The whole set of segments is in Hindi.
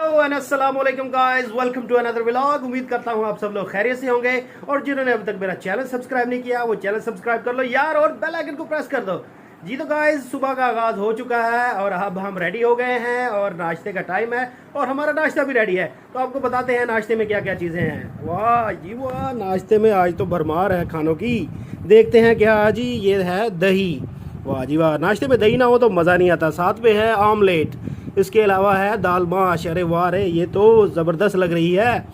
अस्सलाम वालेकुम guys, welcome to another vlog. उम्मीद करता हूँ आप सब लोग खैरियत से होंगे और जिन्होंने अभी तक मेरा चैनल सब्सक्राइब नहीं किया वो चैनल सब्सक्राइब कर लो यार और बेल आइकन को प्रेस कर दो। जी तो गाइस, सुबह का आगाज़ हो चुका है और अब हम रेडी हो गए हैं और नाश्ते का टाइम है और हमारा नाश्ता भी रेडी है। तो आपको बताते हैं नाश्ते में क्या क्या चीज़ें हैं। वाह जी वाह, नाश्ते में आज तो भरमार है खानों की। देखते हैं क्या जी। ये है दही। वाह जी वाह, नाश्ते में दही ना हो तो मज़ा नहीं आता। साथ में है आमलेट, इसके अलावा है दाल माश। अरे वाह रे, ये तो ज़बरदस्त लग रही है।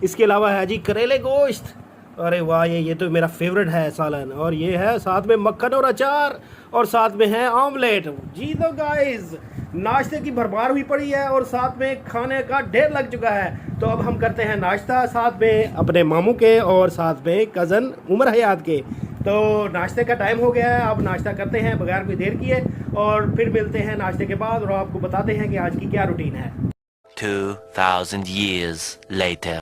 इसके अलावा है जी करेले गोश्त। अरे वाह, ये तो मेरा फेवरेट है सालन। और ये है साथ में मक्खन और अचार और साथ में है आमलेट। जी तो गाइस, नाश्ते की भरमार हुई पड़ी है और साथ में खाने का ढेर लग चुका है। तो अब हम करते हैं नाश्ता साथ में अपने मामू के और साथ में कज़न उमर हयात के। तो नाश्ते का टाइम हो गया है, अब नाश्ता करते हैं बगैर कोई देर किए और फिर मिलते हैं नाश्ते के बाद और आपको बताते हैं कि आज की क्या रूटीन है। 2000 years later.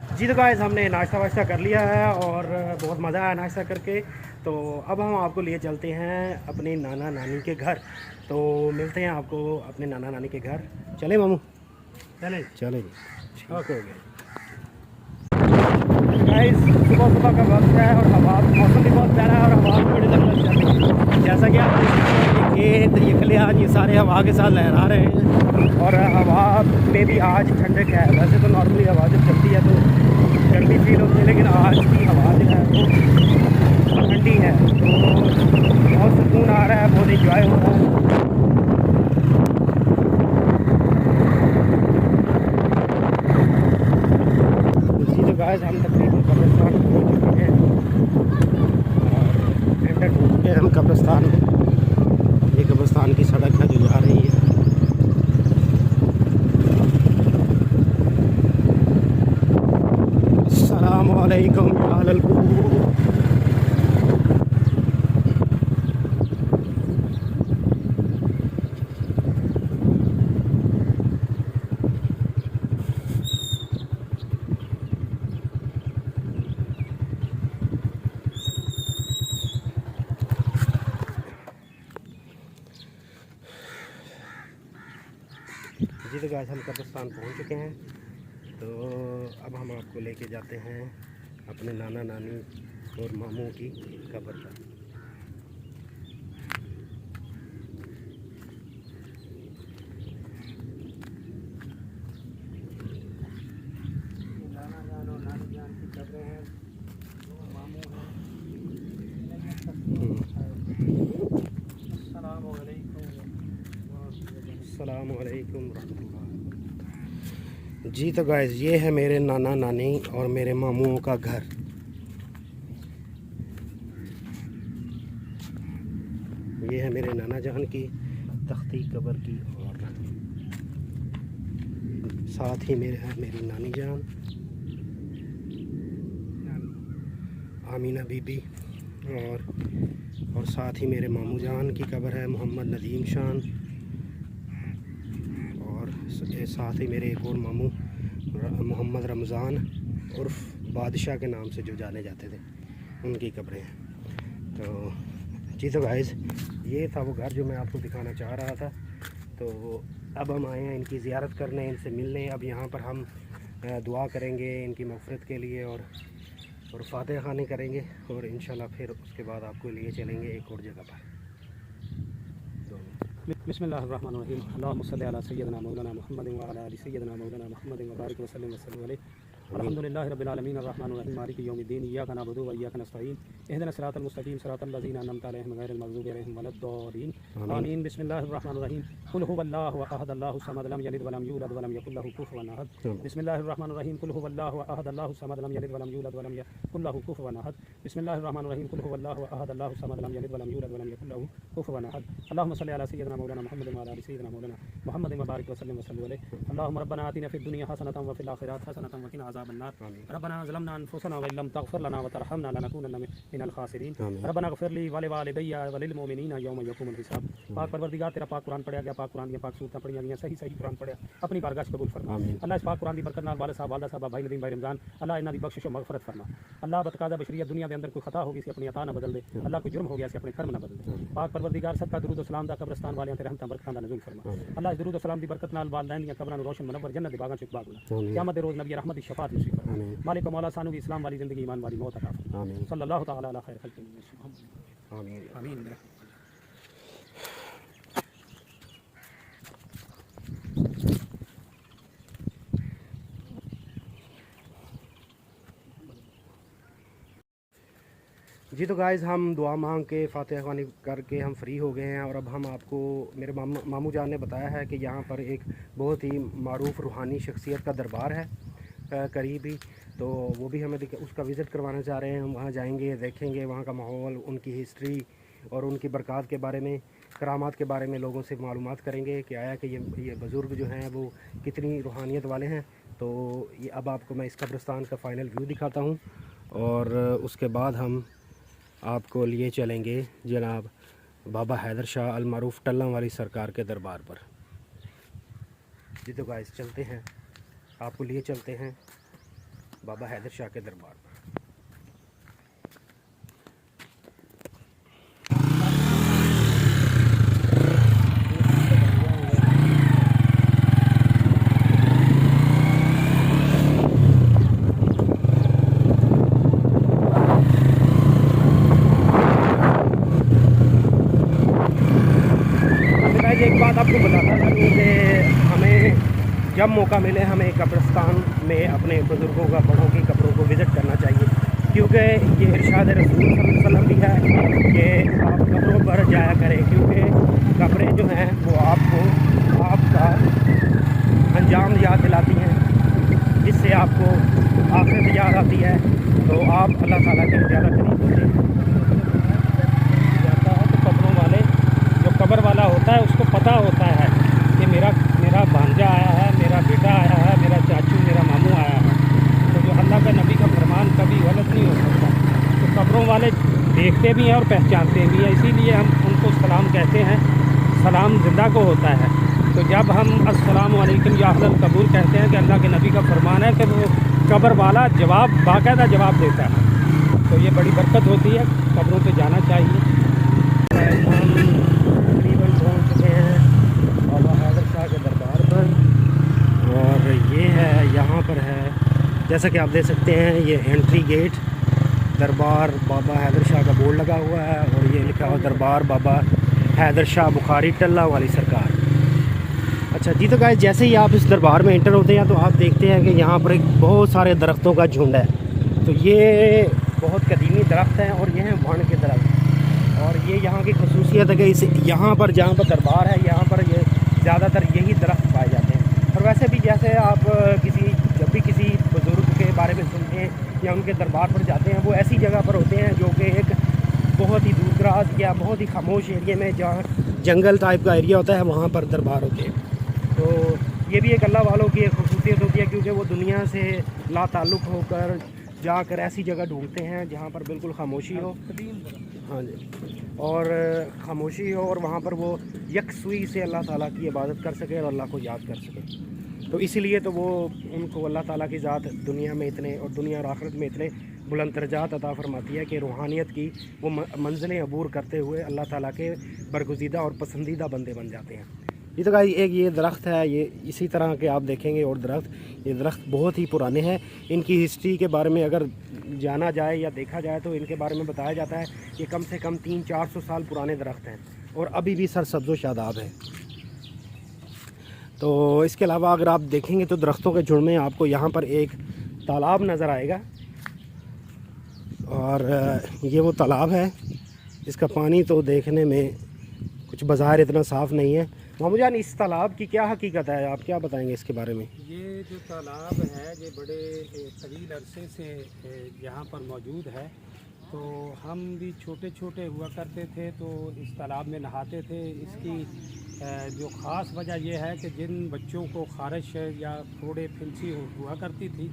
जी तो गाइस, हमने नाश्ता वाश्ता कर लिया है और बहुत मज़ा आया नाश्ता करके। तो अब हम आपको लिए चलते हैं अपने नाना नानी के घर। तो मिलते हैं आपको अपने नाना नानी के घर। चले मामू? चले चले जी, ठीक हो गया। गाइस, सुबह सुबह का वक्त है और हवा, मौसम भी बहुत प्यारा है और हवा भी बड़ी ज़बरदस्त चल रही है। जैसा कि आप देख सकते हैं, ये खेत, ये खलिहान, ये सारे हवा के साथ लहरा रहे हैं और हवा में भी आज ठंडक है। वैसे तो नॉर्मली हवा जब चलती है तो गर्मी फील होती है, लेकिन आज की हवा जो है वो ठंडी है, तो बहुत सुकून आ रहा है, बहुत इंजॉय हो रहा है। गाइस, हम तकरीबन कब्रिस्तान पहुँच चुके हैं और एंटर हो चुके हैं हम कब्रिस्तान में। ये कब्रिस्तान की सड़क है जो जा रही है। अस्सलाम वालेकुम या अहलल कूर। जी तो गाइस, हम कब्रिस्तान पहुंच चुके हैं। तो अब हम आपको लेके जाते हैं अपने नाना नानी और मामू की कब्र पर। नाना जान और नानी जान की कब्रें हैं, मामू हैं। अस्सलाम वालेकुम रहमतुल्लाह। जी तो गाइस, ये है मेरे नाना नानी और मेरे मामुओं का घर। ये है मेरे नाना जान की तख्ती कब्र की और साथ ही मेरे है मेरी नानी जान आमीना बीबी और साथ ही मेरे मामू जान की कब्र है मोहम्मद नदीम शान। और साथ ही मेरे एक और मामू मोहम्मद रमज़ान उर्फ़ बादशाह के नाम से जो जाने जाते थे, उनकी कब्रें हैं। तो जी तो गाइस, ये था वो घर जो मैं आपको दिखाना चाह रहा था। तो अब हम आए हैं इनकी ज़ियारत करने, इनसे मिलने। अब यहाँ पर हम दुआ करेंगे इनकी मग़फ़िरत के लिए और फातिहा ख़वानी करेंगे और इंशाल्लाह फिर उसके बाद आपको लिए चलेंगे एक और जगह पर। बिस्मिल्लाहिर्रहमानिर्रहीम। अल्लाहुम्मा सल्लि अला सय्यिदिना मौलाना मुहम्मदिन व अला आलि सय्यिदिना मौलाना मुहम्मदिन व बारिक व सल्लिम अलैहि। अल्हम्दुलिल्लाहि रब्बिल आलमीन अर्रहमानिर रहीम मालिकि यौमिद्दीन इय्याका नअबुदु व इय्याका नस्तईन इहदिनस सिरातल मुस्तकीम सिरातल लज़ीना अनअमता अलैहिम गैरिल मग़ज़ूबि अलैहिम वलद्दॉलीन आमीन। बिस्मिल्लाहिर्रहमानिर रहीम। कुल हुवल्लाहु अहद अल्लाहु समद लम यलिद व लम यूलद व लम यकुल लहु कुफुवन अहद। बिस्मिल्लाहिर्रहमानिर रहीम। कुल हुवल्लाहु अहद अल्लाहु समद लम यलिद व लम यूलद व लम यकुल लहु कुफुवन अहद। बिस्मिल्लाहिर्रहमानिर रहीम। कुल हुवल्लाहु अहद अल्लाहु समद लम यलिद व लम यूलद व लम यकुल लहु कुफुवन अहद। अल्लाहुम्मा सल्लि अला सय्यिदिना मौलाना मुहम्मदिन व अला आलि सय्यिदिना मौलाना मुहम्मदिन व बारिक व सल्लिम अलैहि। अल्लाहुम्मा रब्बना आतिना फिद दुनिया हसनतन व फिल आखिरति हसनतन व क़िना अज़ाबन्नार। आमीन। रब्बना ज़लमना अनफुसना व इल्लम तग़फिर लना व तरहमना लनकूनन्ना मिनल ख़ासिरीन। आमीन। रब्बना इग़फिर ली व लिवालिदैया व लिल मुमिनीना यौम यक़ूमुल हिसाब। पाक परवरदिगार तेरा पाक कुरान पढ़िया गया, पाक कुरान दी पाक सूरतां पढ़ियां गईयां, सही सही कुरान पढ़िया, अपनी बारगाह च कबूल फरमा। आमीन। अल्लाह इस पाक कुरान दी बरकत नाल वाले साहब वालदा साहब भाई नदीम भाई रमज़ान, अल्लाह इन्हां दी बख्शिश और मगफरत फरमा। अल्लाह बतकादा बशरियत दुनिया के अंदर कोई खता होगी सी अपनी अता ना बदल दे, अल्लाह कोई जुर्म हो गया सी अपने कर्म ना बदल दे। पाक परवरदिगार सबका दुरूद व सलाम दा कब्रिस्तान वालियां ते रहमतां बरकतां दा नज़ूल फरमा। अल्लाह इस दुरूद व सलाम दी बरकत नाल वालिदैन दी कब्रां नूं रोशन मुनव्वर जन्नत दे बागां च बाग बना। क़यामत दे रोज़ नबी रहमत दी शफाअत नसीब फरमा। मालिक मौला सानू भी इस्लाम वाली ज़िंदगी, ईमान वाली मौत अता फरमा। आमीन। सल्लल्लाहु तआला अला खैर खल्क़िही आमीन। आमीन। जी तो गाइज़ हम दुआ मांग के फातिहा ख़वानी करके हम फ्री हो गए हैं और अब हम आपको मेरे मामू जान ने बताया है कि यहाँ पर एक बहुत ही मारूफ़ रूहानी शख्सियत का दरबार है करीब ही, तो वो भी हमें उसका विज़िट करवाना चाह रहे हैं। हम वहाँ जाएंगे, देखेंगे वहाँ का माहौल, उनकी हिस्ट्री और उनकी बरक़ात के बारे में, करामात के बारे में लोगों से मालूमात करेंगे कि आया कि ये बुज़ुर्ग जो हैं वो कितनी रूहानियत वाले हैं। तो ये अब आपको मैं इस कब्रिस्तान का फ़ाइनल व्यू दिखाता हूँ और उसके बाद हम आपको लिए चलेंगे जनाब बाबा हैदर शाह अल मारूफ़ टल्लां वाली सरकार के दरबार पर। जी तो गाइस चलते हैं, आपको लिए चलते हैं बाबा हैदर शाह के दरबार पर। एक बात आपको बताता था कि हमें जब मौका मिले हमें कब्रिस्तान में अपने बुज़ुर्गों का, बड़ों की कब्रों को विज़िट करना चाहिए, क्योंकि ये इरशाद रसूल सल्लल्लाहु अलैहि वसल्लम भी है कि आप कब्रों पर जाया करें, क्योंकि कब्रें जो हैं वो आपको आपका अंजाम याद दिलाती हैं, जिससे आपको आखिरत याद आती है, तो आप अल्लाह ताला के ज़्यादा करीब होते हैं। जाता है तो कब्रों वाले, जो कब्र वाला होता है उसको पता होता है कि मेरा भांजा आया है, मेरा बेटा आया है, मेरा चाचू, मेरा मामू आया है, तो जो अल्लाह का नबी का फरमान कभी गलत नहीं हो सकता। तो कब्रों वाले देखते भी हैं और पहचानते भी हैं, इसीलिए हम उनको सलाम कहते हैं। सलाम जिंदा को होता है, तो जब हम अस्सलामु अलैकुम या अहलल कबूर कहते हैं कि अल्लाह के नबी का फरमान है कि वो कब्र वाला जवाब, बाकायदा जवाब देता है, तो ये बड़ी बरकत होती है, कब्रों पे जाना चाहिए। तकरीबन पहुँच चुके हैं बाबा हैदर शाह के दरबार पर और ये है, यहाँ पर है जैसा कि आप देख सकते हैं, ये एंट्री गेट दरबार बाबा हैदर शाह का बोर्ड लगा हुआ है और ये लिखा हुआ दरबार बाबा हैदर शाह बुखारी टल्ला वाली सरकार। अच्छा जी, तो गाइस जैसे ही आप इस दरबार में एंटर होते हैं तो आप देखते हैं कि यहाँ पर एक बहुत सारे दरख्तों का झुंड है। तो ये बहुत कदीमी दरख्त हैं और ये हैं वण के दरख्त, और ये यहाँ की खसूसियत है कि इस यहाँ पर जहाँ पर दरबार है यहाँ पर ये ज़्यादातर यही दरख्त पाए जाते हैं। और वैसे भी जैसे आप जब भी किसी बुज़ुर्ग के बारे में सुनते हैं या उनके दरबार पर जाते हैं, वो ऐसी जगह पर होते हैं जो कि एक बहुत ही दूर दराज या बहुत ही खामोश एरिया में, जहाँ जंगल टाइप का एरिया होता है, वहाँ पर दरबार होते हैं। तो ये भी एक अल्लाह वालों की एक खसूसियत होती है, क्योंकि वो दुनिया से ला ताल्लुक़ होकर जाकर ऐसी जगह ढूंढते हैं जहाँ पर बिल्कुल खामोशी हो। हाँ जी, और खामोशी हो और वहाँ पर वो यकसुई से अल्लाह ताला की इबादत कर सके और अल्लाह को याद कर सके। तो इसीलिए तो वो उनको अल्लाह ताला की ज़ात दुनिया में इतने और दुनिया और आखिरत में इतने बुलंद दर्जात अता फरमाती है कि रूहानियत की वो मंजिलें अबूर करते हुए अल्लाह ताला के बरगुज़ीदा और पसंदीदा बंदे बन जाते हैं। ये तो गाइस एक ये दरख्त है, ये इसी तरह के आप देखेंगे और ये दरख्त बहुत ही पुराने हैं। इनकी हिस्ट्री के बारे में अगर जाना जाए या देखा जाए तो इनके बारे में बताया जाता है कि कम से कम 300-400 साल पुराने दरख्त हैं और अभी भी सरसब्ज़ व शादाब है। तो इसके अलावा अगर आप देखेंगे तो दरख्तों के झुंड में आपको यहाँ पर एक तालाब नज़र आएगा, और ये वो तालाब है। इसका पानी तो देखने में कुछ बाज़ार इतना साफ़ नहीं है। मामू जान, इस तालाब की क्या हकीकत है, आप क्या बताएंगे इसके बारे में? ये जो तालाब है ये बड़े तवील अरसे से यहाँ पर मौजूद है। तो हम भी छोटे छोटे हुआ करते थे तो इस तालाब में नहाते थे। इसकी जो ख़ास वजह यह है कि जिन बच्चों को ख़ारिश या थोड़े फिंसी हुआ करती थी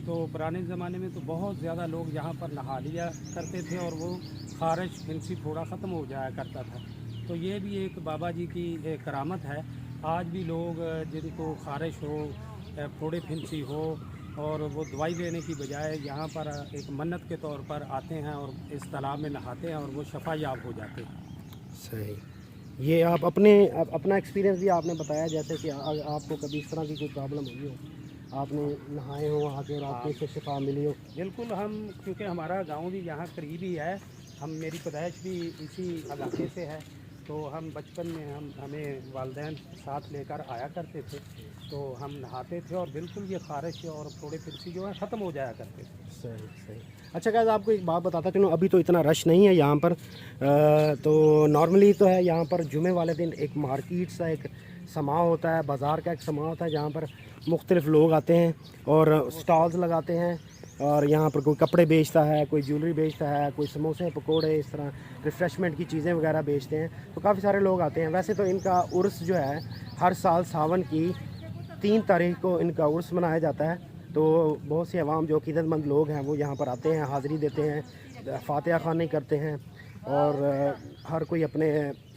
तो पुराने ज़माने में तो बहुत ज़्यादा लोग यहाँ पर नहा लिया करते थे और वो खारिश फिंसी थोड़ा ख़त्म हो जाया करता था। तो ये भी एक बाबा जी की एक करामत है। आज भी लोग जिनको खारिश हो, फोड़े फिंसी हो, और वो दवाई लेने की बजाय यहाँ पर एक मन्नत के तौर पर आते हैं और इस तालाब में नहाते हैं और वो शफा याब हो जाते हैं। सही। ये आप अपना एक्सपीरियंस भी आपने बताया, जैसे कि आपको कभी इस तरह की कोई प्रॉब्लम हुई हो, आपने नहाए हो वहाँ के और आपको इससे शिफा मिली हो? बिल्कुल। हम क्योंकि हमारा गांव भी यहाँ करीब ही है, मेरी पैदाइश भी इसी इलाके से है, तो हम बचपन में हमें वालिदैन साथ लेकर आया करते थे, तो हम नहाते थे और बिल्कुल ये खारिश और थोड़े फिरसी जो है ख़त्म हो जाया करते थे। सही सही। अच्छा गाइस, आपको एक बात बताता चलूँ, अभी तो इतना रश नहीं है यहाँ पर, तो नॉर्मली तो है यहाँ पर जुमे वाले दिन एक मार्केट सा एक समा होता है, बाज़ार का एक समा होता है जहाँ पर मुख्तलिफ लोग आते हैं और स्टॉल्स लगाते हैं, और यहाँ पर कोई कपड़े बेचता है, कोई ज्वेलरी बेचता है, कोई समोसे पकोड़े इस तरह रिफ़्रेशमेंट की चीज़ें वगैरह बेचते हैं, तो काफ़ी सारे लोग आते हैं। वैसे तो इनका उर्स जो है हर साल सावन की 3 तारीख को इनका उर्स मनाया जाता है, तो बहुत से अवाम जो अक़ीदतमंद लोग हैं वो यहाँ पर आते हैं, हाज़िरी देते हैं, फातिहा ख़वानी करते हैं, और हर कोई अपने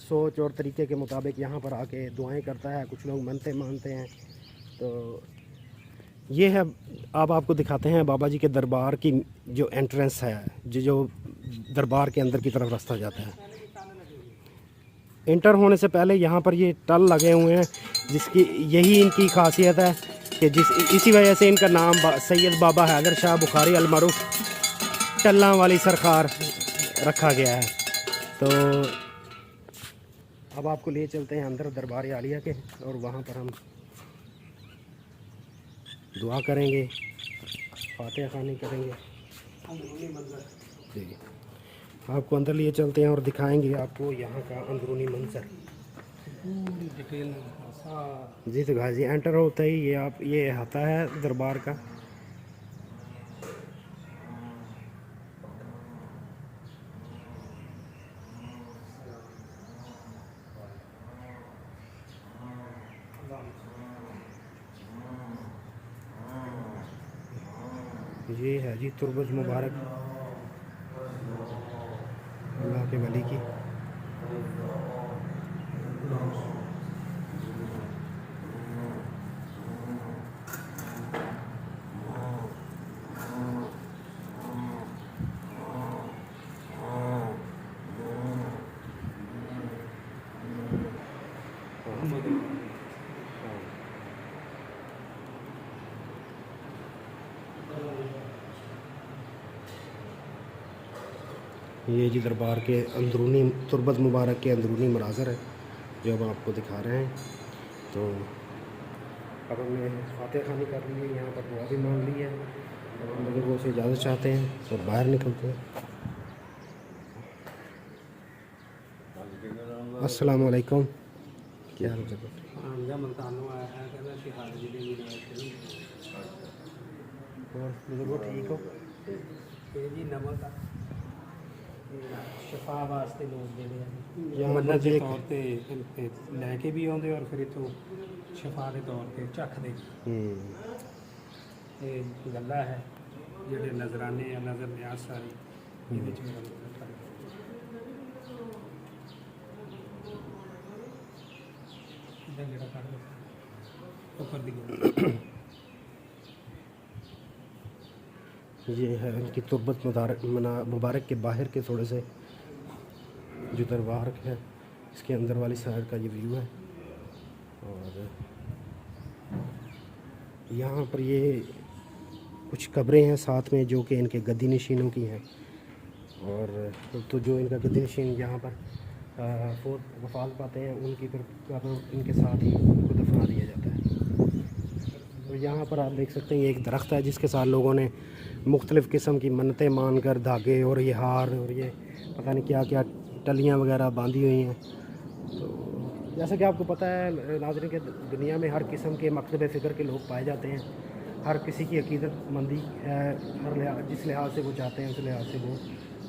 सोच और तरीके के मुताबिक यहाँ पर आके दुआएं करता है। कुछ लोग मनते मानते हैं। तो ये है, अब आपको दिखाते हैं बाबा जी के दरबार की जो एंट्रेंस है, जो दरबार के अंदर की तरफ रास्ता जाता है। इंटर होने से पहले यहाँ पर ये टल लगे हुए हैं, जिसकी यही इनकी खासियत है कि इसी वजह से इनका नाम सैयद बाबा हैदर शाह बुखारी अलमरूफ टल्ला वाली सरकार रखा गया है। तो अब आपको ले चलते हैं अंदर दरबार आलिया के, और वहाँ पर हम दुआ करेंगे, फातिहा ख़वानी करेंगे। जी, आपको अंदर लिए चलते हैं और दिखाएंगे आपको यहाँ का अंदरूनी मंजर पूरी डिटेल। जी तो गाजी एंटर होता ही ये आता है दरबार का। ये है जी तुरबज मुबारक अल्लाह के वली की। ये जी दरबार के अंदरूनी तुरबत मुबारक के अंदरूनी मनाज़र है जो हम आपको दिखा रहे हैं। तो अब हमने फातिहा ख़वानी कर ली है, यहाँ पर दुआ भी मांग ली है, और हम लोगों से इजाज़त चाहते हैं और बाहर निकलते हैं। अस्सलाम वालेकुम, क्या हाल है? और बुजुर्गो ठीक हो? जी नमक शफा वास्ते लोग ਜਿਹੜੇ मन्नत ਦੇ ਤੌਰ ਤੇ ਲੈ ਕੇ ਵੀ ਆਉਂਦੇ ਔਰ ਫਿਰ ਇਥੋਂ ਸ਼ਫਾ ਦੇ ਤੌਰ ਤੇ ਚੱਖਦੇ। ਇਹ ਗੱਲਾਂ ਹੈ ਜਿਹੜੇ ਨਜ਼ਰਾਨੇ ਆ, ਨਜ਼ਰ ਨਿਆਜ਼ ਸਾਰੀ ਇਹਦੇ ਵਿੱਚ ਮੇਰਾ ਮਤਲਬ ਹੈ। ਇਹਦਾ ਜਿਹੜਾ ਕਰ ਲਓ ਉੱਪਰ ਦੀ ਗੱਲ। ये है उनकी तुरबत मुबारक के बाहर के थोड़े से जो दरबार है, इसके अंदर वाली साइड का ये व्यू है। और यहाँ पर ये कुछ कब्रें हैं साथ में जो कि इनके गद्दी नशीनों की हैं, और तो जो इनका गद्दी नशीन यहाँ पर वफात पाते हैं उनकी फिर इनके साथ ही उनको दफना दिया जाता है। तो यहाँ पर आप देख सकते हैं ये एक दरख्त है जिसके साथ लोगों ने मुख्तलिफ़ किस्म की मन्नतें मान कर धागे और ये हार और ये पता नहीं क्या क्या टलियाँ वगैरह बांधी हुई हैं। तो जैसा कि आपको पता है नाज़रीन के दुनिया में हर किस्म के मकतब फ़िक्र के लोग पाए जाते हैं, हर किसी की अक़ीदतमंदी है, हर जिस लिहाज से वो चाहते हैं उस लिहाज से वो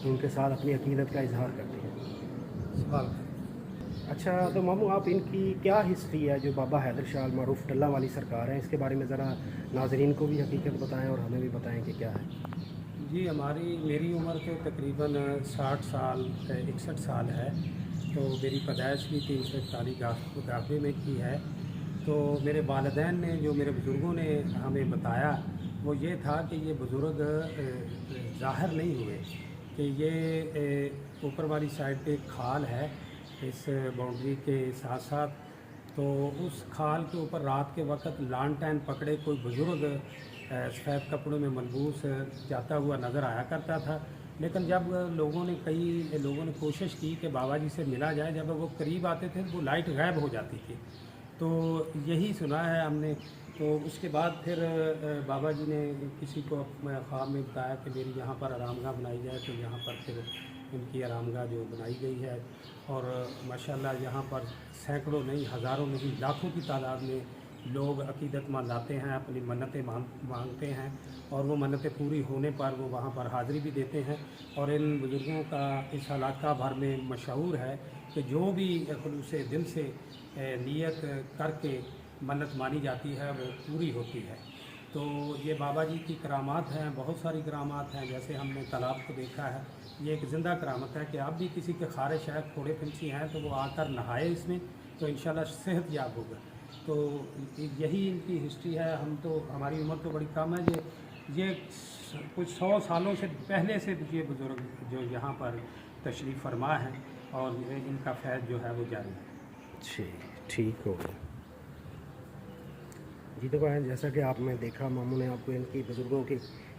उनके साथ अपनी अक़ीदत का इजहार करते हैं। अच्छा, तो मामू आप इनकी क्या हिस्ट्री है जो बाबा हैदर शाह अल मारूफ टल्ला वाली सरकार है, इसके बारे में ज़रा नाजरीन को भी हकीकत बताएं और हमें भी बताएं कि क्या है। जी, मेरी उम्र तो तकरीबन 60 साल 61 साल है। तो मेरी पैदाइश भी 341 गाफे में की है। तो मेरे वालिदैन ने, जो मेरे बुज़ुर्गों ने हमें बताया, वो ये था कि ये बुज़ुर्ग ज़ाहिर नहीं हुए कि ये ऊपर वाली साइड पे एक खाल है इस बाउंड्री के साथ साथ। तो उस खाल के ऊपर रात के वक्त लालटेन पकड़े कोई बुज़ुर्ग सफ़ेद कपड़ों में मलबूस जाता हुआ नज़र आया करता था। लेकिन जब कई लोगों ने कोशिश की कि बाबा जी से मिला जाए, जब वो करीब आते थे वो लाइट गायब हो जाती थी। तो यही सुना है हमने। तो उसके बाद फिर बाबा जी ने किसी को ख्वाब में बताया कि मेरी यहाँ पर आरामगाह बनाई जाए। तो यहाँ पर फिर इनकी आरामगाह जो बनाई गई है, और माशाल्लाह यहाँ पर सैकड़ों नहीं, हज़ारों नहीं, लाखों की तादाद में लोग अकीदतमंद आते हैं, अपनी मन्नतें मांगते हैं, और वो मन्नतें पूरी होने पर वो वहाँ पर हाज़िरी भी देते हैं। और इन बुज़ुर्गों का इस इलाका भर में मशहूर है कि जो भी खुलूस दिल से नियत करके मन्नत मानी जाती है वो पूरी होती है। तो ये बाबा जी की करामात हैं, बहुत सारी करामात हैं। जैसे हमने तालाब को देखा है, ये एक ज़िंदा करामत है कि आप भी किसी के खारिश है, थोड़े फिंसी हैं, तो वो आकर नहाए इसमें, तो इंशाल्लाह सेहत याब होगा। तो यही इनकी हिस्ट्री है। हमारी उम्र तो बड़ी कम है। ये कुछ 100 सालों से पहले से ये बुज़ुर्ग जो यहाँ पर तशरीफ़ फरमा है, और इनका फैज़ जो है वो जारी है। ठीक हो गया जी। तो भाई, जैसा कि आपने देखा, मामू ने आपको इनकी बुज़ुर्गों की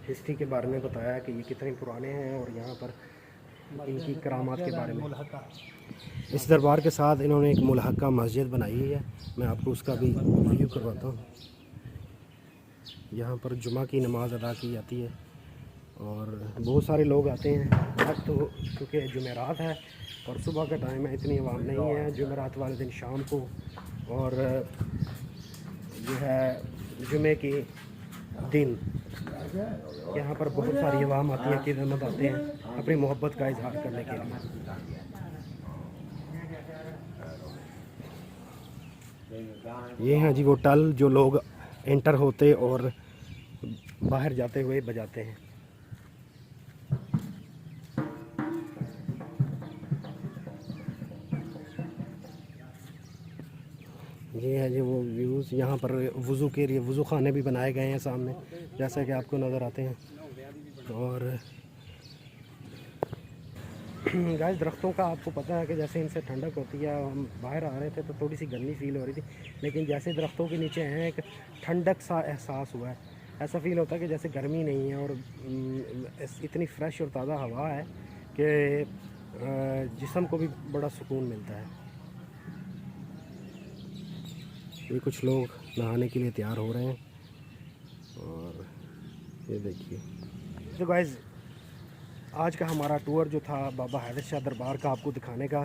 हिस्ट्री के बारे में बताया कि ये कितने पुराने हैं, और यहाँ पर इनकी करामात के बारे में। इस दरबार के साथ इन्होंने एक मुल्हका मस्जिद बनाई है, मैं आपको उसका भी व्यू करवाता हूँ। यहाँ पर जुमा की नमाज़ अदा की जाती है और बहुत सारे लोग आते हैं। आज तो क्योंकि जुमेरात है और सुबह का टाइम है, इतनी आवाम नहीं है। जुमेरात वाले दिन शाम को, और जो है जुमे के दिन यहाँ पर बहुत सारी आवाम आती है, कि रहमत आते हैं अपनी मोहब्बत का इजहार करने के लिए। ये हैं जी वो टल जो लोग एंटर होते और बाहर जाते हुए बजाते हैं। ये है जी वो व्यूज़। यहाँ पर वज़ू के लिए वज़ू खाने भी बनाए गए हैं सामने, जैसा कि आपको नज़र आते हैं। और गाइस, दरख्तों का आपको पता है कि जैसे इनसे ठंडक होती है। हम बाहर आ रहे थे तो थोड़ी सी गर्मी फ़ील हो रही थी, लेकिन जैसे दरख्तों के नीचे हैं एक ठंडक सा एहसास हुआ है। ऐसा फ़ील होता है कि जैसे गर्मी नहीं है, और इतनी फ़्रेश और ताज़ा हवा है कि जिस्म को भी बड़ा सुकून मिलता है। ये कुछ लोग नहाने के लिए तैयार हो रहे हैं, और ये देखिए। तो गाइस, आज का हमारा टूर जो था बाबा हैदर शाह दरबार का आपको दिखाने का,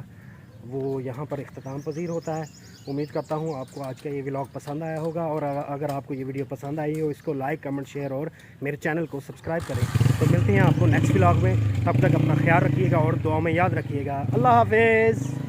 वो यहाँ पर इख्तिताम पज़ीर होता है। उम्मीद करता हूँ आपको आज का ये व्लॉग पसंद आया होगा, और अगर आपको ये वीडियो पसंद आई हो, इसको लाइक, कमेंट, शेयर और मेरे चैनल को सब्सक्राइब करें। तो मिलते हैं आपको नेक्स्ट व्लॉग में। तब तक अपना ख्याल रखिएगा और दुआ में याद रखिएगा। अल्लाह हाफिज़।